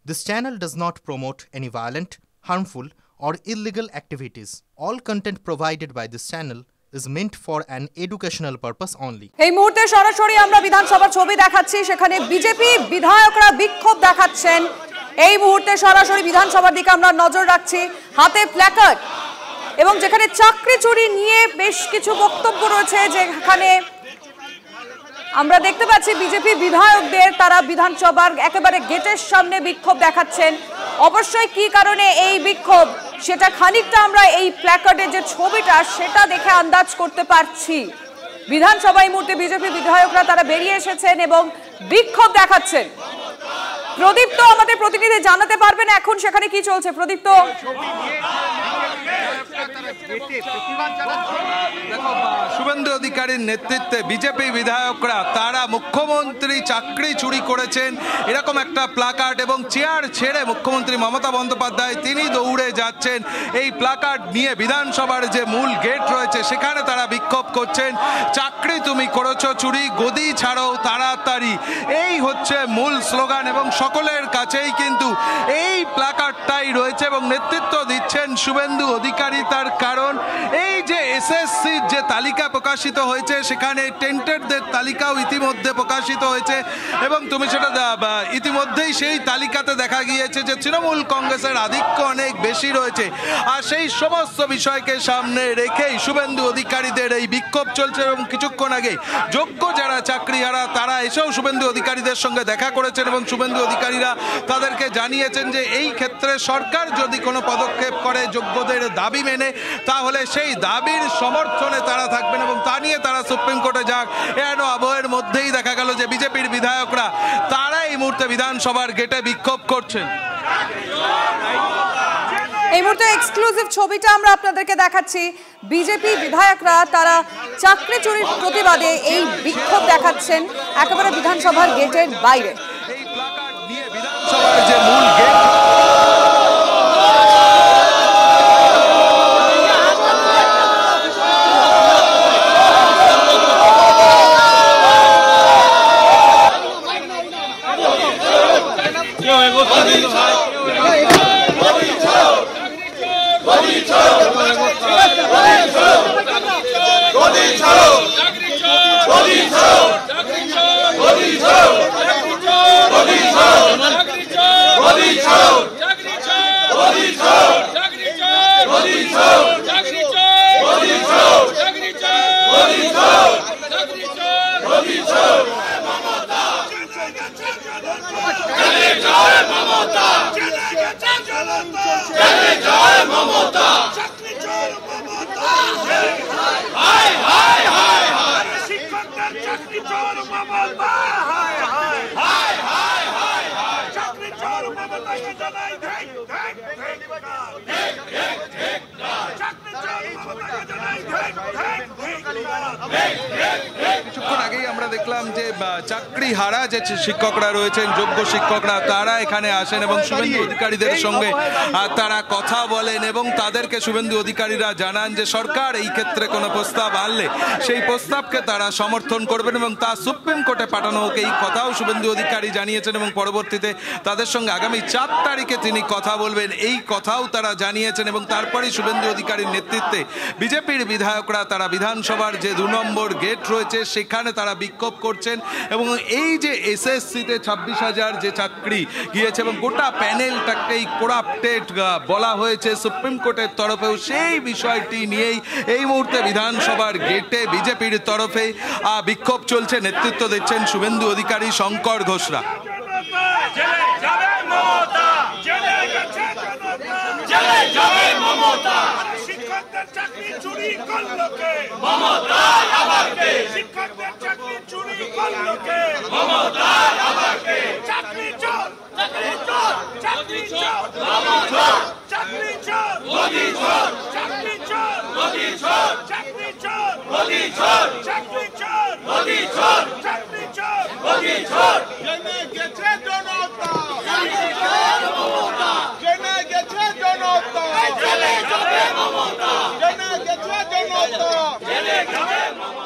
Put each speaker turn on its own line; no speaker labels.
This channel does not promote any violent, harmful, or illegal activities. All content provided by this channel is meant for an educational purpose only.
এই মুহূর্তে সরাসরি আমরা বিধানসভার ছবি দেখাচ্ছি, সেখানে বিজেপি বিধায়করা বিক্ষোভ দেখাচ্ছেন। এই মুহূর্তে সরাসরি বিধানসভার দিকে আমরা নজর রাখছি, হাতে প্ল্যাকার্ড এবং যেখানে চাকরি চুরি নিয়ে বেশ কিছু বক্তব্য রয়েছে, যেখানে আমরা দেখতে পাচ্ছি বিজেপি বিধায়কদের তারা বিধানসভার একেবারে গেটের সামনে বিক্ষোভ দেখাচ্ছেন। অবশ্যই কি কারণে এই বিক্ষোভ সেটা খানিকটা আমরা এই প্ল্যাকার্ডের যে ছবিটা সেটা দেখে আন্দাজ করতে পারছি। বিধানসভায় এই মুহূর্তে বিজেপি বিধায়করা তারা বেরিয়ে এসেছেন এবং বিক্ষোভ দেখাচ্ছেন। প্রদীপ্ত আমাদের প্রতিনিধি জানাতে পারবেন এখন সেখানে কি চলছে। প্রদীপ্ত,
শুভেন্দু অধিকারীর নেতৃত্বে বিজেপি বিধায়করা তারা মুখ্যমন্ত্রী চাকরি চুরি করেছেন এরকম একটা প্ল্যাকার্ড এবং চেয়ার ছেড়ে মুখ্যমন্ত্রী মমতা বন্দ্যোপাধ্যায় তিনি দৌড়ে যাচ্ছেন এই প্ল্যাকার্ড নিয়ে বিধানসভার যে মূল গেট রয়েছে সেখানে তারা বিক্ষোভ করছেন। চাকরি তুমি করেছো চুরি, গদি ছাড়ো তাড়াতাড়ি, এই হচ্ছে মূল স্লোগান এবং সকলের কাছেই কিন্তু এই প্ল্যাকার্ডটাই রয়েছে এবং নেতৃত্ব দিচ্ছেন শুভেন্দু অধিকারী। তার কারণ এই যে এসএসসির যে তালিকা প্রকাশিত হয়েছে সেখানে টেন্টেডদের তালিকাও ইতিমধ্যে প্রকাশিত হয়েছে এবং তুমি সেটা ইতিমধ্যেই সেই তালিকাতে দেখা গিয়েছে যে তৃণমূল কংগ্রেসের আধিক্য অনেক বেশি রয়েছে। আর সেই সমস্ত বিষয়কে সামনে রেখেই শুভেন্দু অধিকারীদের এই বিক্ষোভ চলছে এবং কিছুক্ষণ আগে যোগ্য যারা চাকরিহারা তারা এসেও শুভেন্দু অধিকারীদের সঙ্গে দেখা করেছেন এবং শুভেন্দু অধিকারীরা তাদেরকে জানিয়েছেন যে এই ক্ষেত্রে সরকার যদি কোনো পদক্ষেপ করে যোগ্যদের দাবি মেনে তাহলে সেই দাবির সমর্থনে তারা থাকবেন এবং তা নিয়ে তারা সুপ্রিম কোর্টে যাক। এর আবহের মধ্যেই দেখা গেল যে বিজেপির বিধায়করা তারা এই মুহূর্তে বিধানসভার গেটে বিক্ষোভ করছেন।
এই মুহূর্তে এক্সক্লুসিভ ছবিটা আমরা আপনাদেরকে দেখাচ্ছি। বিজেপি বিধায়করা তারা চাকরি চুরির প্রতিবাদে এই বিক্ষোভ দেখাচ্ছেন একেবারে বিধানসভার গেটের বাইরে।
এই প্ল্যাকার্ড নিয়ে বিধানসভার যে মূল গেট কিছুক্ষণ আগেই আমরা দেখলাম যে চাকরি হারা যে শিক্ষকরা রয়েছেন যোগ্য শিক্ষকরা তারা এখানে আসেন এবং শুভেন্দু অধিকারীদের সঙ্গে তারা কথা বলেন এবং তাদেরকে শুভেন্দু অধিকারীরা জানান যে সরকার এই ক্ষেত্রে কোনো প্রস্তাব আনলে সেই প্রস্তাবকে তারা সমর্থন করবেন এবং তা সুপ্রিম কোর্টে পাঠানো হোক এই কথাও শুভেন্দু অধিকারী জানিয়েছেন এবং পরবর্তীতে তাদের সঙ্গে আগামী 4 তারিখে তিনি কথা বলবেন এই কথাও তারা জানিয়েছেন এবং তারপরেই শুভেন্দু অধিকারীর নেতৃত্বে বিজেপির বিধায়করা তারা বিধানসভার যে 2 নম্বর গেট রয়েছে সেখানে তারা বিক্ষোভ করছেন এবং এই যে এসএসসিতে 26,000 যে চাকরি গিয়েছে এবং গোটা প্যানেলটাকেই করাপ্টেড বলা হয়েছে সুপ্রিম কোর্টের তরফেও সেই বিষয়টি নিয়েই এই মুহূর্তে বিধানসভার গেটে বিজেপির তরফে বিক্ষোভ চলছে। নেতৃত্ব দিচ্ছেন শুভেন্দু অধিকারী, শঙ্কর ঘোষরা।
চাকরি চুরি করলো কে? মমতা আবার কে? শিক্ষকদের চাকরি চুরি করলো কে? মমতা আবার কে? চাকরি চোর, চাকরি চোর, চাকরি চোর, চাকরি চোর, মোদি চোর, চাকরি চোর, মোদি চোর, চাকরি চোর, মোদি চোর, চাকরি চোর, মোদি চোর, চাকরি চোর, মোদি চোর। জেনে গেছে জনতা, জেনে গেছে মমতা, জেনে গেছে জনতা, জেনে যাবে মমতা, জেনে গেছে জনতা, জেনে যাবে মমতা।